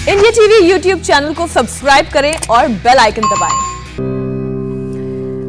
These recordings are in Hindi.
इंडिया टीवी यूट्यूब चैनल को सब्सक्राइब करें और बेल आइकन दबाएं।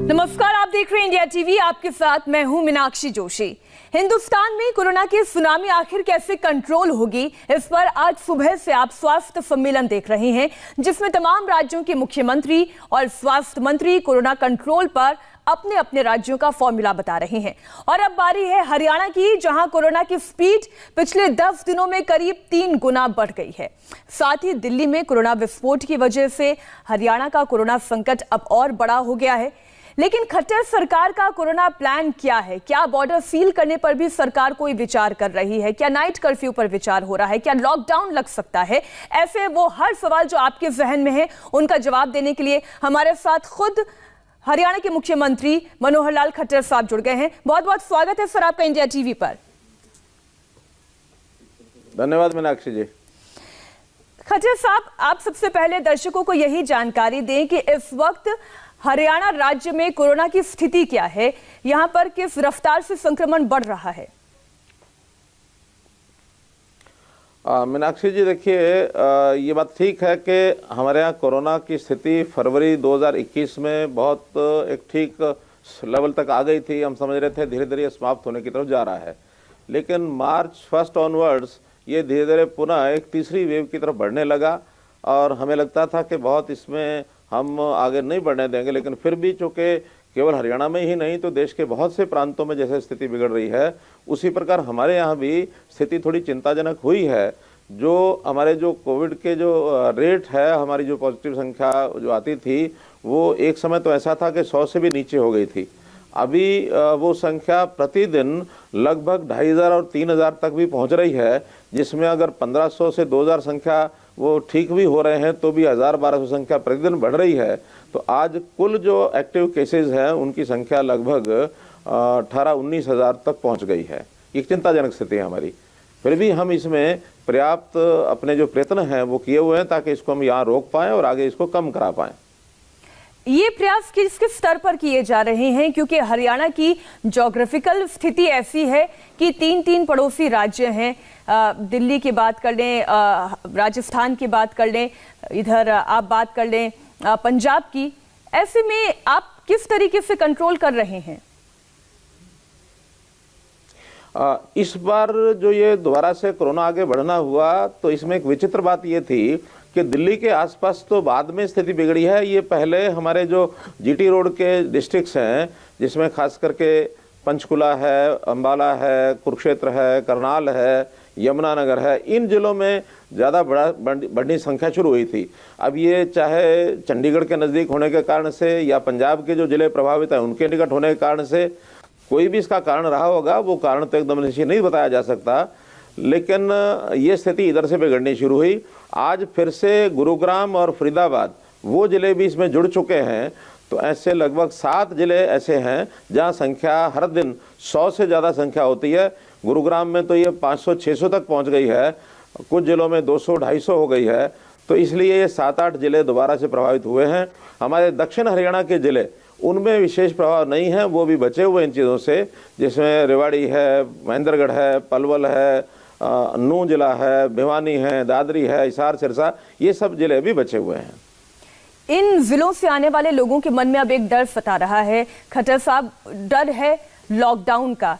नमस्कार, आप देख रहे हैं इंडिया टीवी, आपके साथ मैं हूं मीनाक्षी जोशी। हिंदुस्तान में कोरोना की सुनामी आखिर कैसे कंट्रोल होगी, इस पर आज सुबह से आप स्वास्थ्य सम्मेलन देख रहे हैं, जिसमें तमाम राज्यों के मुख्यमंत्री और स्वास्थ्य मंत्री कोरोना कंट्रोल पर अपने अपने राज्यों का फॉर्मूला बता रहे हैं। और अब बारी है हरियाणा की, जहां कोरोना की स्पीड पिछले 10 दिनों में करीब 3 गुना बढ़ गई है। साथ ही दिल्ली में कोरोना विस्फोट की वजह से हरियाणा का कोरोना संकट अब और बड़ा हो गया है। लेकिन खट्टर सरकार का कोरोना प्लान क्या है? क्या बॉर्डर सील करने पर भी सरकार कोई विचार कर रही है? क्या नाइट कर्फ्यू पर विचार हो रहा है? क्या लॉकडाउन लग सकता है? ऐसे वो हर सवाल जो आपके जहन में है, उनका जवाब देने के लिए हमारे साथ खुद हरियाणा के मुख्यमंत्री मनोहर लाल खट्टर साहब जुड़ गए हैं। बहुत बहुत स्वागत है सर आपका इंडिया टीवी पर। धन्यवाद मीनाक्षी जी। खट्टर साहब, आप सबसे पहले दर्शकों को यही जानकारी दें कि इस वक्त हरियाणा राज्य में कोरोना की स्थिति क्या है, यहां पर किस रफ्तार से संक्रमण बढ़ रहा है? मीनाक्षी जी, देखिए, ये बात ठीक है कि हमारे यहाँ कोरोना की स्थिति फरवरी 2021 में बहुत एक ठीक लेवल तक आ गई थी। हम समझ रहे थे धीरे धीरे समाप्त होने की तरफ जा रहा है, लेकिन मार्च 1 ऑनवर्ड्स ये धीरे धीरे पुनः एक तीसरी वेव की तरफ बढ़ने लगा और हमें लगता था कि बहुत इसमें हम आगे नहीं बढ़ने देंगे। लेकिन फिर भी चूँकि केवल हरियाणा में ही नहीं तो देश के बहुत से प्रांतों में जैसे स्थिति बिगड़ रही है, उसी प्रकार हमारे यहाँ भी स्थिति थोड़ी चिंताजनक हुई है। जो हमारे जो कोविड के जो रेट है, हमारी जो पॉजिटिव संख्या जो आती थी, वो एक समय तो ऐसा था कि 100 से भी नीचे हो गई थी। अभी वो संख्या प्रतिदिन लगभग 2500 और 3000 तक भी पहुँच रही है, जिसमें अगर 1500 से 2000 संख्या वो ठीक भी हो रहे हैं तो भी 1000-1200 संख्या प्रतिदिन बढ़ रही है। तो आज कुल जो एक्टिव केसेस हैं उनकी संख्या लगभग 18-19 हज़ार तक पहुंच गई है। एक चिंताजनक स्थिति है हमारी। फिर भी हम इसमें पर्याप्त अपने जो प्रयत्न हैं वो किए हुए हैं ताकि इसको हम यहाँ रोक पाएँ और आगे इसको कम करा पाएँ। ये प्रयास किस स्तर पर किए जा रहे हैं? क्योंकि हरियाणा की ज्योग्राफिकल स्थिति ऐसी है कि 3 पड़ोसी राज्य हैं। दिल्ली की बात कर लें, राजस्थान की बात कर लें, इधर आप बात कर लें पंजाब की। ऐसे में आप किस तरीके से कंट्रोल कर रहे हैं? इस बार जो ये दोबारा से कोरोना आगे बढ़ना हुआ, तो इसमें एक विचित्र बात ये थी कि दिल्ली के आसपास तो बाद में स्थिति बिगड़ी है। ये पहले हमारे जो जीटी रोड के डिस्ट्रिक्ट्स हैं, जिसमें खास करके पंचकुला है, अंबाला है, कुरुक्षेत्र है, करनाल है, यमुनानगर है, इन जिलों में ज़्यादा बढ़नी संख्या शुरू हुई थी। अब ये चाहे चंडीगढ़ के नज़दीक होने के कारण से या पंजाब के जो ज़िले प्रभावित हैं उनके निकट होने के कारण से, कोई भी इसका कारण रहा होगा, वो कारण तो एकदम निश्चित नहीं बताया जा सकता। लेकिन ये स्थिति इधर से बिगड़नी शुरू हुई। आज फिर से गुरुग्राम और फरीदाबाद वो ज़िले भी इसमें जुड़ चुके हैं। तो ऐसे लगभग 7 ज़िले ऐसे हैं जहां संख्या हर दिन 100 से ज़्यादा संख्या होती है। गुरुग्राम में तो ये 500-600 तक पहुंच गई है, कुछ ज़िलों में 200-250 हो गई है। तो इसलिए ये 7-8 ज़िले दोबारा से प्रभावित हुए हैं। हमारे दक्षिण हरियाणा के ज़िले, उनमें विशेष प्रभाव नहीं है, वो भी बचे हुए इन चीज़ों से, जिसमें रेवाड़ी है, महेंद्रगढ़ है, पलवल है, नूंह जिला है, भिवानी है, दादरी है, हिसार, सिरसा, ये सब ज़िले भी बचे हुए हैं। इन जिलों से आने वाले लोगों के मन में अब एक डर सता रहा है खट्टर साहब, डर है लॉकडाउन का,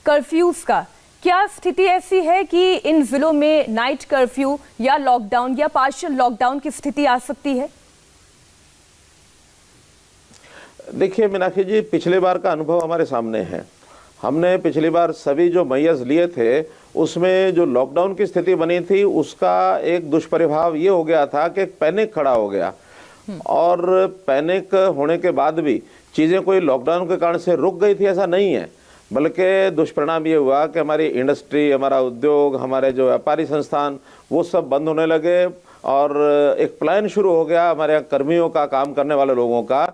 कर्फ्यूज का। क्या स्थिति ऐसी है कि इन जिलों में नाइट कर्फ्यू या लॉकडाउन या पार्शियल लॉकडाउन की स्थिति आ सकती है? देखिए मीनाक्षी जी, पिछले बार का अनुभव हमारे सामने है। हमने पिछली बार सभी जो मेजर्स लिए थे उसमें जो लॉकडाउन की स्थिति बनी थी उसका एक दुष्प्रभाव ये हो गया था कि पैनिक खड़ा हो गया। और पैनिक होने के बाद भी चीज़ें कोई लॉकडाउन के कारण से रुक गई थी ऐसा नहीं है, बल्कि दुष्परिणाम ये हुआ कि हमारी इंडस्ट्री, हमारा उद्योग, हमारे जो व्यापारी संस्थान, वो सब बंद होने लगे और एक प्लान शुरू हो गया हमारे यहाँ कर्मियों का, काम करने वाले लोगों का,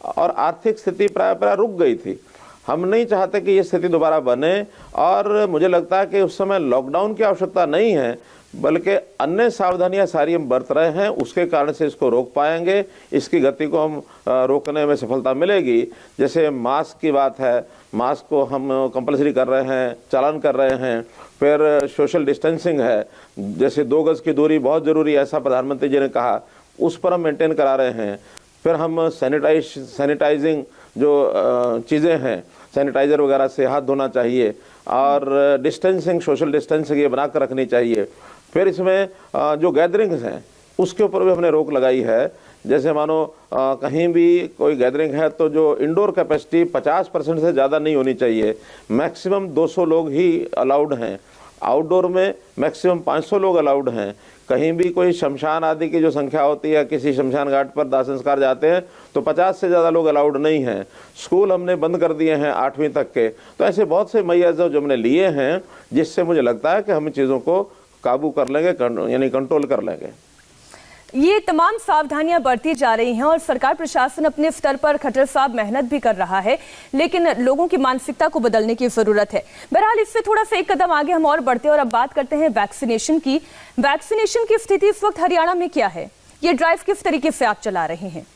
और आर्थिक स्थिति प्राय रुक गई थी। हम नहीं चाहते कि ये स्थिति दोबारा बने, और मुझे लगता है कि उस समय लॉकडाउन की आवश्यकता नहीं है, बल्कि अन्य सावधानियां सारी हम बरत रहे हैं, उसके कारण से इसको रोक पाएंगे, इसकी गति को हम रोकने में सफलता मिलेगी। जैसे मास्क की बात है, मास्क को हम कंपलसरी कर रहे हैं, चालान कर रहे हैं, फिर सोशल डिस्टेंसिंग है, जैसे 2 गज की दूरी बहुत ज़रूरी है, ऐसा प्रधानमंत्री जी ने कहा, उस पर हम मेंटेन करा रहे हैं। फिर हम सैनिटाइजिंग जो चीज़ें हैं, सैनिटाइज़र वगैरह से हाथ धोना चाहिए, और डिस्टेंसिंग, सोशल डिस्टेंसिंग ये बना कर रखनी चाहिए। फिर इसमें जो गैदरिंग्स हैं उसके ऊपर भी हमने रोक लगाई है। जैसे मानो कहीं भी कोई गैदरिंग है तो जो इंडोर कैपेसिटी 50% से ज़्यादा नहीं होनी चाहिए, मैक्सिमम 200 लोग ही अलाउड हैं। आउटडोर में मैक्सिमम 500 लोग अलाउड हैं। कहीं भी कोई शमशान आदि की जो संख्या होती है, किसी शमशान घाट पर दाह संस्कार जाते हैं तो 50 से ज़्यादा लोग अलाउड नहीं हैं। स्कूल हमने बंद कर दिए हैं 8वीं तक के। तो ऐसे बहुत से मेजर्स जो हमने लिए हैं, जिससे मुझे लगता है कि हम चीज़ों को काबू कर लेंगे, यानी कंट्रोल कर लेंगे। ये तमाम सावधानियां बरती जा रही हैं और सरकार प्रशासन अपने स्तर पर खट्टर साहब मेहनत भी कर रहा है, लेकिन लोगों की मानसिकता को बदलने की जरूरत है। बहरहाल इससे थोड़ा सा एक कदम आगे हम और बढ़ते हैं और अब बात करते हैं वैक्सीनेशन की। वैक्सीनेशन की स्थिति इस वक्त हरियाणा में क्या है? ये ड्राइव किस तरीके से आप चला रहे हैं?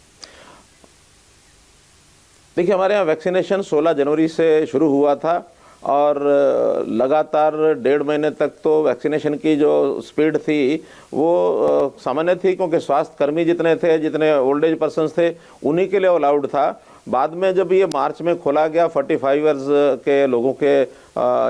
देखिए, हमारे यहाँ वैक्सीनेशन 16 जनवरी से शुरू हुआ था और लगातार 1.5 महीने तक तो वैक्सीनेशन की जो स्पीड थी वो सामान्य थी, क्योंकि स्वास्थ्य कर्मी जितने थे, जितने ओल्ड एज पर्सन्स थे, उन्हीं के लिए अलाउड था। बाद में जब ये मार्च में खोला गया 45 ईयर्स के लोगों के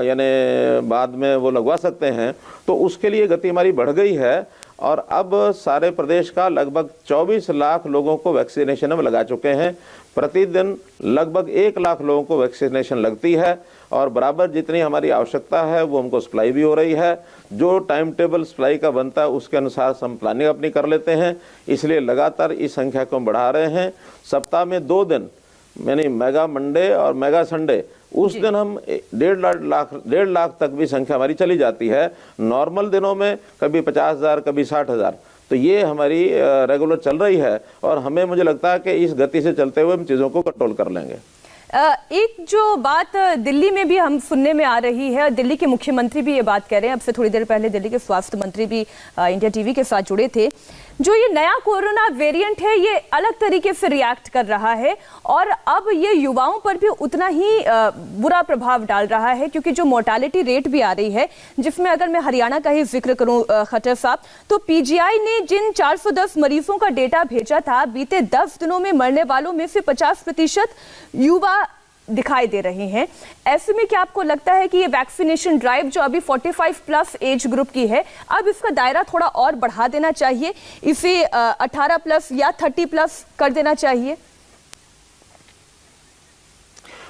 यानी बाद में वो लगवा सकते हैं, तो उसके लिए गति हमारी बढ़ गई है और अब सारे प्रदेश का लगभग 24 लाख लोगों को वैक्सीनेशन हम लगा चुके हैं। प्रतिदिन लगभग 1 लाख लोगों को वैक्सीनेशन लगती है और बराबर जितनी हमारी आवश्यकता है वो हमको सप्लाई भी हो रही है। जो टाइम टेबल सप्लाई का बनता है उसके अनुसार हम प्लानिंग अपनी कर लेते हैं, इसलिए लगातार इस संख्या को हम बढ़ा रहे हैं। सप्ताह में 2 दिन यानी मेगा मंडे और मेगा संडे, उस दिन हम 1.5 लाख तक भी संख्या हमारी चली जाती है। नॉर्मल दिनों में कभी 50,000 कभी 60,000, तो ये हमारी रेगुलर चल रही है और हमें मुझे लगता है कि इस गति से चलते हुए हम चीज़ों को कंट्रोल कर लेंगे। एक जो बात दिल्ली में भी हम सुनने में आ रही है, दिल्ली के मुख्यमंत्री भी ये बात कह रहे हैं, अब से थोड़ी देर पहले दिल्ली के स्वास्थ्य मंत्री भी इंडिया टीवी के साथ जुड़े थे, जो ये नया कोरोना वेरिएंट है ये अलग तरीके से रिएक्ट कर रहा है और अब ये युवाओं पर भी उतना ही बुरा प्रभाव डाल रहा है, क्योंकि जो मोर्टालिटी रेट भी आ रही है, जिसमें अगर मैं हरियाणा का ही जिक्र करूं खट्टर साहब, तो पीजीआई ने जिन 410 मरीजों का डेटा भेजा था, बीते 10 दिनों में मरने वालों में से 50% युवा दिखाई दे रहे हैं। ऐसे में क्या आपको लगता है कि ये वैक्सीनेशन ड्राइव जो अभी 45+ एज ग्रुप की है, अब इसका दायरा थोड़ा और बढ़ा देना चाहिए, इसे 18+ या 30+ कर देना चाहिए?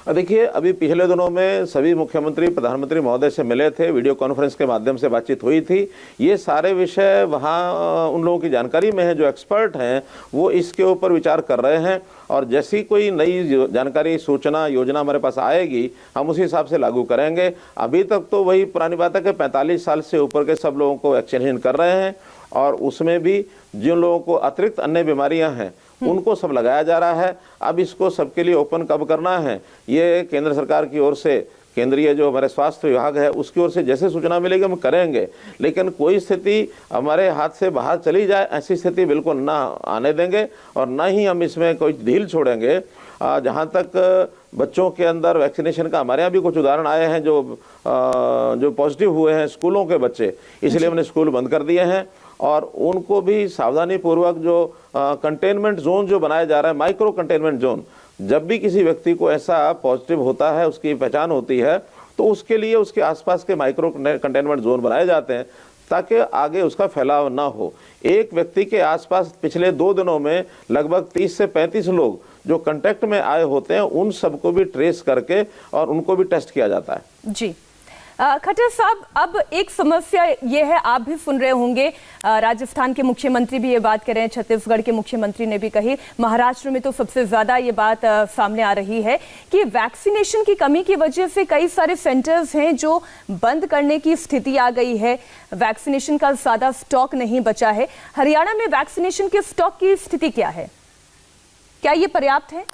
देखिए, अभी पिछले दिनों में सभी मुख्यमंत्री प्रधानमंत्री महोदय से मिले थे, वीडियो कॉन्फ्रेंस के माध्यम से बातचीत हुई थी। ये सारे विषय वहाँ उन लोगों की जानकारी में है, जो एक्सपर्ट हैं वो इसके ऊपर विचार कर रहे हैं और जैसी कोई नई जानकारी, सूचना, योजना हमारे पास आएगी हम उसी हिसाब से लागू करेंगे। अभी तक तो वही पुरानी बात है कि 45 साल से ऊपर के सब लोगों को वैक्सीनेशन कर रहे हैं और उसमें भी जिन लोगों को अतिरिक्त अन्य बीमारियां हैं उनको सब लगाया जा रहा है। अब इसको सबके लिए ओपन कब करना है, ये केंद्र सरकार की ओर से, केंद्रीय जो हमारे स्वास्थ्य विभाग है उसकी ओर से जैसे सूचना मिलेगी हम करेंगे, लेकिन कोई स्थिति हमारे हाथ से बाहर चली जाए ऐसी स्थिति बिल्कुल ना आने देंगे और ना ही हम इसमें कोई ढील छोड़ेंगे। जहाँ तक बच्चों के अंदर वैक्सीनेशन का, हमारे यहाँ भी कुछ उदाहरण आए हैं जो पॉजिटिव हुए हैं स्कूलों के बच्चे, इसलिए हमने स्कूल बंद कर दिए हैं और उनको भी सावधानी पूर्वक जो कंटेनमेंट जोन जो बनाया जा रहा है, माइक्रो कंटेनमेंट जोन, जब भी किसी व्यक्ति को ऐसा पॉजिटिव होता है, उसकी पहचान होती है, तो उसके लिए उसके आसपास के माइक्रो कंटेनमेंट जोन बनाए जाते हैं ताकि आगे उसका फैलाव ना हो। एक व्यक्ति के आसपास पिछले 2 दिनों में लगभग 30 से 35 लोग जो कांटेक्ट में आए होते हैं, उन सबको भी ट्रेस करके और उनको भी टेस्ट किया जाता है। जी खट्टर साहब, अब एक समस्या ये है, आप भी सुन रहे होंगे, राजस्थान के मुख्यमंत्री भी ये बात कर रहे हैं, छत्तीसगढ़ के मुख्यमंत्री ने भी कही, महाराष्ट्र में तो सबसे ज्यादा ये बात सामने आ रही है कि वैक्सीनेशन की कमी की वजह से कई सारे सेंटर्स हैं जो बंद करने की स्थिति आ गई है, वैक्सीनेशन का ज्यादा स्टॉक नहीं बचा है। हरियाणा में वैक्सीनेशन के स्टॉक की स्थिति क्या है, क्या ये पर्याप्त है?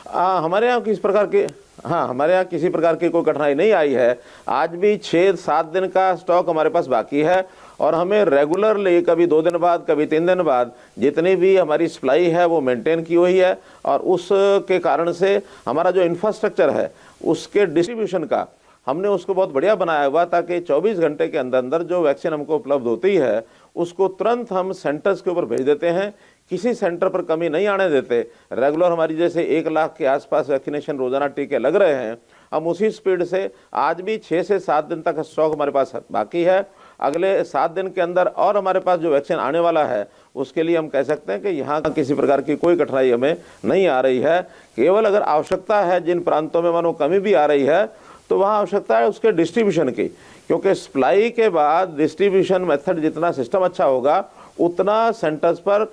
हमारे यहाँ किस प्रकार के हाँ, हमारे यहाँ किसी प्रकार की कोई कठिनाई नहीं आई है। आज भी 6-7 दिन का स्टॉक हमारे पास बाकी है और हमें रेगुलरली कभी 2 दिन बाद, कभी 3 दिन बाद जितनी भी हमारी सप्लाई है वो मेंटेन की हुई है। और उसके कारण से हमारा जो इंफ्रास्ट्रक्चर है उसके डिस्ट्रीब्यूशन का हमने उसको बहुत बढ़िया बनाया हुआ, ताकि 24 घंटे के अंदर अंदर जो वैक्सीन हमको उपलब्ध होती है उसको तुरंत हम सेंटर्स के ऊपर भेज देते हैं, किसी सेंटर पर कमी नहीं आने देते। रेगुलर हमारी जैसे 1 लाख के आसपास वैक्सीनेशन रोजाना टीके लग रहे हैं, हम उसी स्पीड से आज भी 6 से 7 दिन तक स्टॉक हमारे पास बाकी है। अगले 7 दिन के अंदर और हमारे पास जो वैक्सीन आने वाला है उसके लिए हम कह सकते हैं कि यहाँ किसी प्रकार की कोई कठिनाई हमें नहीं आ रही है। केवल अगर आवश्यकता है, जिन प्रांतों में मानो कमी भी आ रही है, तो वहाँ आवश्यकता है उसके डिस्ट्रीब्यूशन की, क्योंकि सप्लाई के बाद डिस्ट्रीब्यूशन मेथड जितना सिस्टम अच्छा होगा उतना सेंटर्स पर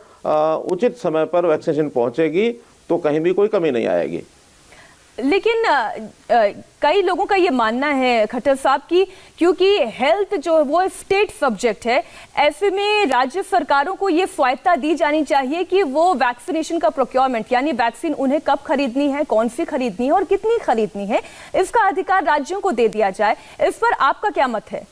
उचित समय पर वैक्सीनेशन पहुंचेगी, तो कहीं भी कोई कमी नहीं आएगी। लेकिन कई लोगों का ये मानना है खट्टर साहब की, क्योंकि हेल्थ जो वो स्टेट सब्जेक्ट है, ऐसे में राज्य सरकारों को ये स्वायत्ता दी जानी चाहिए कि वो वैक्सीनेशन का प्रोक्योरमेंट, यानी वैक्सीन उन्हें कब खरीदनी है, कौन सी खरीदनी है और कितनी खरीदनी है, इसका अधिकार राज्यों को दे दिया जाए। इस पर आपका क्या मत है?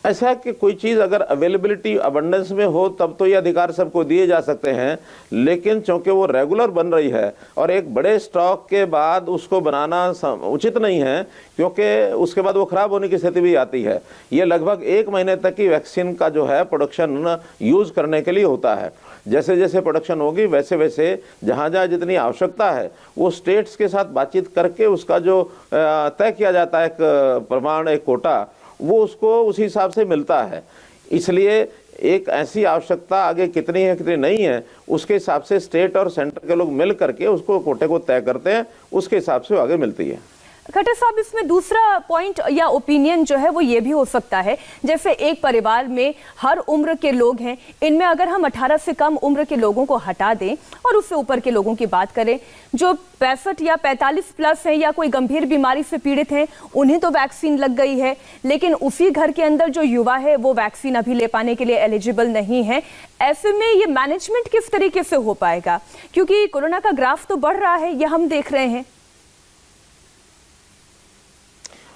ऐसा है कि कोई चीज़ अगर अवेलेबिलिटी अबंडेंस में हो तब तो ये अधिकार सबको दिए जा सकते हैं, लेकिन चूंकि वो रेगुलर बन रही है और एक बड़े स्टॉक के बाद उसको बनाना उचित नहीं है, क्योंकि उसके बाद वो खराब होने की स्थिति भी आती है। ये लगभग 1 महीने तक की वैक्सीन का जो है प्रोडक्शन यूज़ करने के लिए होता है। जैसे जैसे प्रोडक्शन होगी वैसे वैसे जहाँ जहाँ जितनी आवश्यकता है वो स्टेट्स के साथ बातचीत करके उसका जो तय किया जाता है एक प्रमाण, एक कोटा, वो उसको उसी हिसाब से मिलता है। इसलिए एक ऐसी आवश्यकता आगे कितनी है कितनी नहीं है उसके हिसाब से स्टेट और सेंटर के लोग मिल करके उसको कोटे को तय करते हैं, उसके हिसाब से वो आगे मिलती है। खट्टर साहब, इसमें दूसरा पॉइंट या ओपिनियन जो है वो ये भी हो सकता है, जैसे एक परिवार में हर उम्र के लोग हैं, इनमें अगर हम 18 से कम उम्र के लोगों को हटा दें और उससे ऊपर के लोगों की बात करें, जो 65 या 45 प्लस हैं या कोई गंभीर बीमारी से पीड़ित हैं, उन्हें तो वैक्सीन लग गई है, लेकिन उसी घर के अंदर जो युवा है वो वैक्सीन अभी ले पाने के लिए एलिजिबल नहीं है। ऐसे में ये मैनेजमेंट किस तरीके से हो पाएगा, क्योंकि कोरोना का ग्राफ तो बढ़ रहा है, ये हम देख रहे हैं।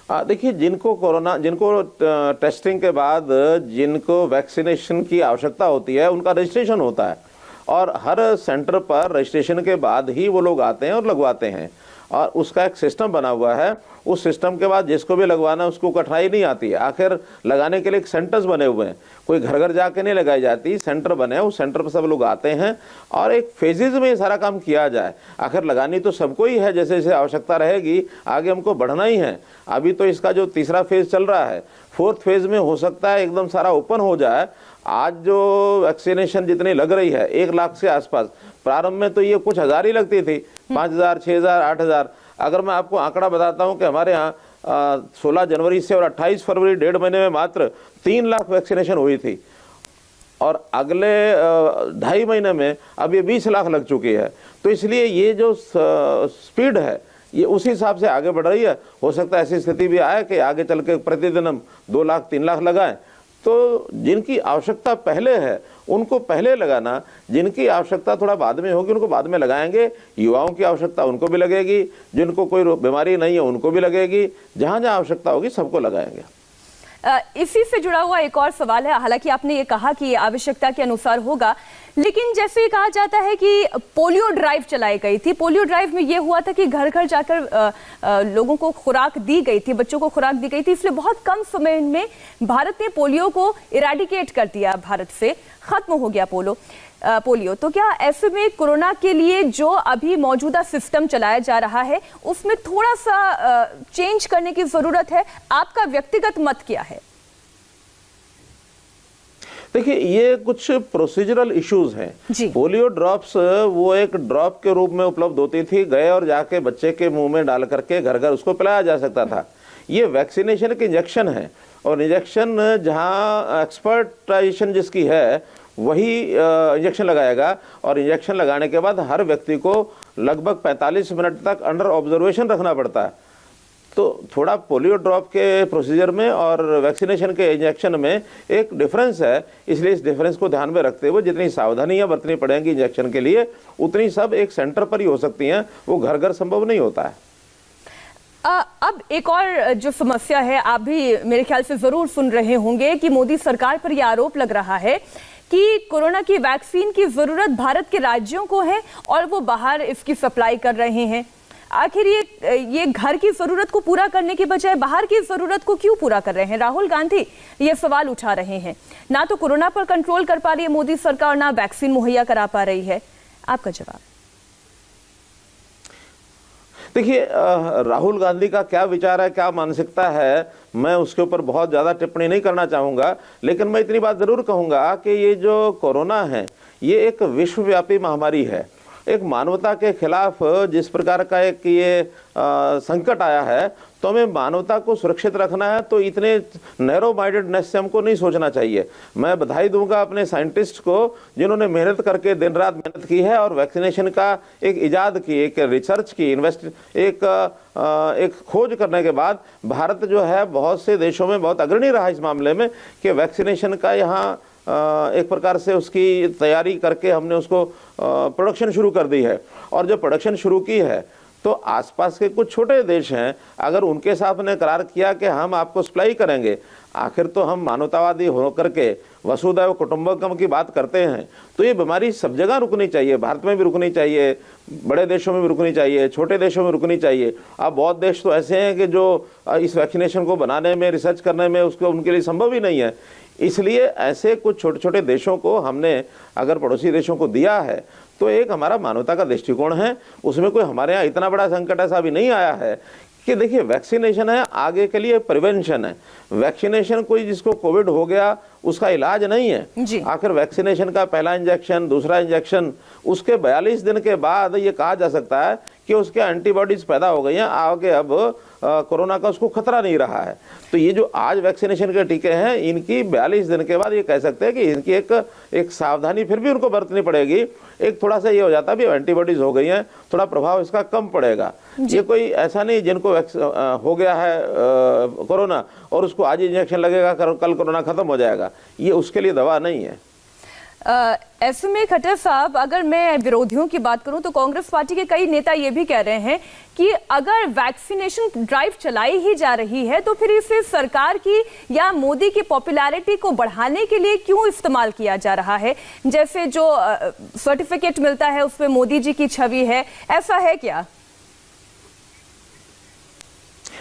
देखिए, जिनको टेस्टिंग के बाद जिनको वैक्सीनेशन की आवश्यकता होती है उनका रजिस्ट्रेशन होता है और हर सेंटर पर रजिस्ट्रेशन के बाद ही वो लोग आते हैं और लगवाते हैं और उसका एक सिस्टम बना हुआ है। उस सिस्टम के बाद जिसको भी लगवाना उसको कठिनाई नहीं आती है। आखिर लगाने के लिए एक सेंटर्स बने हुए हैं, कोई घर घर जाके नहीं लगाई जाती, सेंटर बने हैं, उस सेंटर पर सब लोग आते हैं और एक फेजेज में ये सारा काम किया जाए। आखिर लगानी तो सबको ही है, जैसे जैसे आवश्यकता रहेगी आगे हमको बढ़ना ही है। अभी तो इसका जो तीसरा फेज चल रहा है, 4th फेज में हो सकता है एकदम सारा ओपन हो जाए। आज जो वैक्सीनेशन जितनी लग रही है 1 लाख से आसपास, प्रारंभ में तो ये कुछ हज़ार ही लगती थी, 5,000, 6,000, 8,000। अगर मैं आपको आंकड़ा बताता हूं कि हमारे यहाँ 16 जनवरी से और 28 फरवरी 1.5 महीने में मात्र 3 लाख वैक्सीनेशन हुई थी और अगले 2.5 महीने में अब ये 20 लाख लग चुकी है। तो इसलिए ये जो स्पीड है ये उसी हिसाब से आगे बढ़ रही है। हो सकता है ऐसी स्थिति भी आए कि आगे चल के प्रतिदिन हम 2 लाख 3 लाख लगाएं। तो जिनकी आवश्यकता पहले है उनको पहले लगाना, जिनकी आवश्यकता थोड़ा बाद में होगी उनको बाद में लगाएंगे। युवाओं की आवश्यकता उनको भी लगेगी, जिनको कोई बीमारी नहीं है उनको भी लगेगी, जहाँ जहाँ आवश्यकता होगी सबको लगाएंगे। इसी से जुड़ा हुआ एक और सवाल है, हालांकि आपने ये कहा कि आवश्यकता के अनुसार होगा, लेकिन जैसे कहा जाता है कि पोलियो ड्राइव चलाई गई थी, पोलियो ड्राइव में ये हुआ था कि घर घर जाकर लोगों को खुराक दी गई थी, बच्चों को खुराक दी गई थी, इसलिए बहुत कम समय में भारत ने पोलियो को इरेडिकेट कर दिया, भारत से खत्म हो गया पोलियो। तो क्या ऐसे में कोरोना के लिए जो अभी मौजूदा सिस्टम चलाया जा रहा है उसमें थोड़ा सा चेंज करने की जरूरत है? आपका व्यक्तिगत मत क्या है? देखिए, ये कुछ प्रोसीजरल इश्यूज हैं। पोलियो ड्रॉप्स वो एक ड्रॉप के रूप में उपलब्ध होती थी, गए और जाके बच्चे के मुंह में डाल करके घर घर उसको पिलाया जा सकता था। ये वैक्सीनेशन के इंजेक्शन है और इंजेक्शन जहां एक्सपर्टाइजेशन जिसकी है वही इंजेक्शन लगाएगा और इंजेक्शन लगाने के बाद हर व्यक्ति को लगभग 45 मिनट तक अंडर ऑब्जर्वेशन रखना पड़ता है। तो थोड़ा पोलियो ड्रॉप के प्रोसीजर में और वैक्सीनेशन के इंजेक्शन में एक डिफरेंस है। इसलिए इस डिफरेंस को ध्यान में रखते हुए जितनी सावधानियां बरतनी पड़ेंगी इंजेक्शन के लिए, उतनी सब एक सेंटर पर ही हो सकती हैं, वो घर घर संभव नहीं होता है। अब एक और जो समस्या है, आप भी मेरे ख्याल से जरूर सुन रहे होंगे कि मोदी सरकार पर यह आरोप लग रहा है कि कोरोना की वैक्सीन की जरूरत भारत के राज्यों को है और वो बाहर इसकी सप्लाई कर रहे हैं। आखिर ये घर की जरूरत को पूरा करने की बजाय बाहर की जरूरत को क्यों पूरा कर रहे हैं? राहुल गांधी ये सवाल उठा रहे हैं। ना तो कोरोना पर कंट्रोल कर पा रही है मोदी सरकार, ना वैक्सीन मुहैया करा पा रही है। आपका जवाब? देखिए, राहुल गांधी का क्या विचार है, क्या मानसिकता है, मैं उसके ऊपर बहुत ज़्यादा टिप्पणी नहीं करना चाहूँगा। लेकिन मैं इतनी बात ज़रूर कहूँगा कि ये जो कोरोना है, ये एक विश्वव्यापी महामारी है। एक मानवता के खिलाफ जिस प्रकार का एक ये संकट आया है, तो हमें मानवता को सुरक्षित रखना है, तो इतने नैरो माइंडेडनेस से हमको नहीं सोचना चाहिए। मैं बधाई दूंगा अपने साइंटिस्ट को जिन्होंने मेहनत करके दिन रात मेहनत की है और वैक्सीनेशन का एक इजाद की, एक रिसर्च की, एक खोज करने के बाद भारत जो है बहुत से देशों में बहुत अग्रणी रहा इस मामले में कि वैक्सीनेशन का यहाँ एक प्रकार से उसकी तैयारी करके हमने उसको प्रोडक्शन शुरू कर दी है। और जब प्रोडक्शन शुरू की है तो आसपास के कुछ छोटे देश हैं, अगर उनके साथ ने करार किया कि हम आपको सप्लाई करेंगे, आखिर तो हम मानवतावादी होकर के वसुधैव कुटुंबकम की बात करते हैं, तो ये बीमारी सब जगह रुकनी चाहिए। भारत में भी रुकनी चाहिए, बड़े देशों में भी रुकनी चाहिए, छोटे देशों में रुकनी चाहिए। अब बहुत देश तो ऐसे हैं कि जो इस वैक्सीनेशन को बनाने में, रिसर्च करने में उसको उनके लिए संभव ही नहीं है। इसलिए ऐसे कुछ छोटे छोटे देशों को हमने अगर पड़ोसी देशों को दिया है तो एक हमारा मानवता का दृष्टिकोण है। उसमें कोई हमारे यहाँ इतना बड़ा संकट ऐसा भी नहीं आया है कि देखिए वैक्सीनेशन है आगे के लिए प्रिवेंशन है। वैक्सीनेशन कोई जिसको कोविड हो गया उसका इलाज नहीं है। आखिर वैक्सीनेशन का पहला इंजेक्शन, दूसरा इंजेक्शन, उसके 42 दिन के बाद ये कहा जा सकता है कि उसके एंटीबॉडीज पैदा हो गई हैं, आगे अब कोरोना का उसको खतरा नहीं रहा है। तो ये जो आज वैक्सीनेशन के टीके हैं, इनकी 42 दिन के बाद ये कह सकते हैं कि इनकी एक सावधानी फिर भी उनको बरतनी पड़ेगी। एक थोड़ा सा ये हो जाता है एंटीबॉडीज हो गई हैं, थोड़ा प्रभाव इसका कम पड़ेगा। ये कोई ऐसा नहीं जिनको हो गया है कोरोना और उसको आज इंजेक्शन लगेगा कल कोरोना खत्म हो जाएगा, ये उसके लिए दवा नहीं है। ऐसे में खट्टर साहब, अगर मैं विरोधियों की बात करूं तो कांग्रेस पार्टी के कई नेता ये भी कह रहे हैं कि अगर वैक्सीनेशन ड्राइव चलाई ही जा रही है तो फिर इसे सरकार की या मोदी की पॉपुलैरिटी को बढ़ाने के लिए क्यों इस्तेमाल किया जा रहा है? जैसे जो सर्टिफिकेट मिलता है उसमें मोदी जी की छवि है, ऐसा है क्या?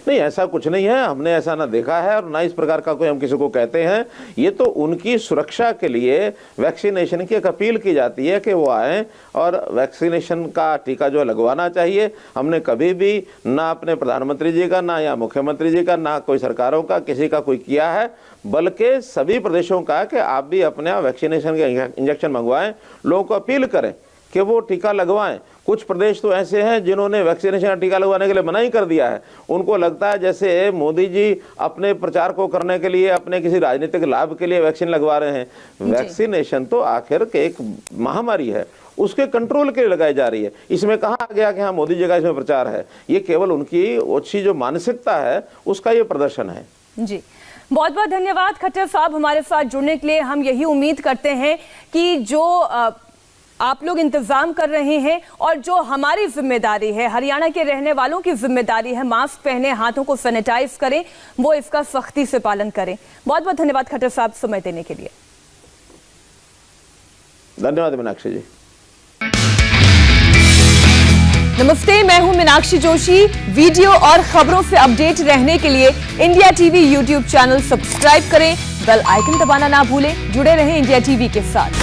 नहीं, ऐसा कुछ नहीं है। हमने ऐसा ना देखा है और ना इस प्रकार का कोई हम किसी को कहते हैं। ये तो उनकी सुरक्षा के लिए वैक्सीनेशन की एक अपील की जाती है कि वो आएँ और वैक्सीनेशन का टीका जो लगवाना चाहिए। हमने कभी भी ना अपने प्रधानमंत्री जी का, ना या मुख्यमंत्री जी का, ना कोई सरकारों का किसी का कोई किया है, बल्कि सभी प्रदेशों का कि आप भी अपने वैक्सीनेशन के इंजेक्शन मंगवाएं, लोगों को अपील करें कि वो टीका लगवाएं। कुछ प्रदेश तो ऐसे हैं जिन्होंने वैक्सीनेशन का टीका लगवाने के लिए मना ही कर दिया है। उनको लगता है जैसे मोदी जी अपने प्रचार को करने के लिए, अपने किसी राजनीतिक लाभ के लिए वैक्सीन लगवा रहे हैं। वैक्सीनेशन तो आखिर के एक महामारी है, उसके कंट्रोल के लिए लगाई जा रही है। इसमें कहा गया कि हाँ मोदी जी का इसमें प्रचार है, ये केवल उनकी अच्छी जो मानसिकता है उसका ये प्रदर्शन है। जी, बहुत बहुत धन्यवाद खट्टर साहब हमारे साथ जुड़ने के लिए। हम यही उम्मीद करते हैं कि जो आप लोग इंतजाम कर रहे हैं और जो हमारी जिम्मेदारी है, हरियाणा के रहने वालों की जिम्मेदारी है, मास्क पहने, हाथों को सैनिटाइज करें, वो इसका सख्ती से पालन करें। बहुत बहुत धन्यवाद खट्टर साहब समय देने के लिए। धन्यवाद मीनाक्षी जी। नमस्ते, मैं हूं मीनाक्षी जोशी। वीडियो और खबरों से अपडेट रहने के लिए India TV YouTube channel subscribe करें, बेल आइकन दबाना ना भूलें। जुड़े रहें इंडिया टीवी के साथ।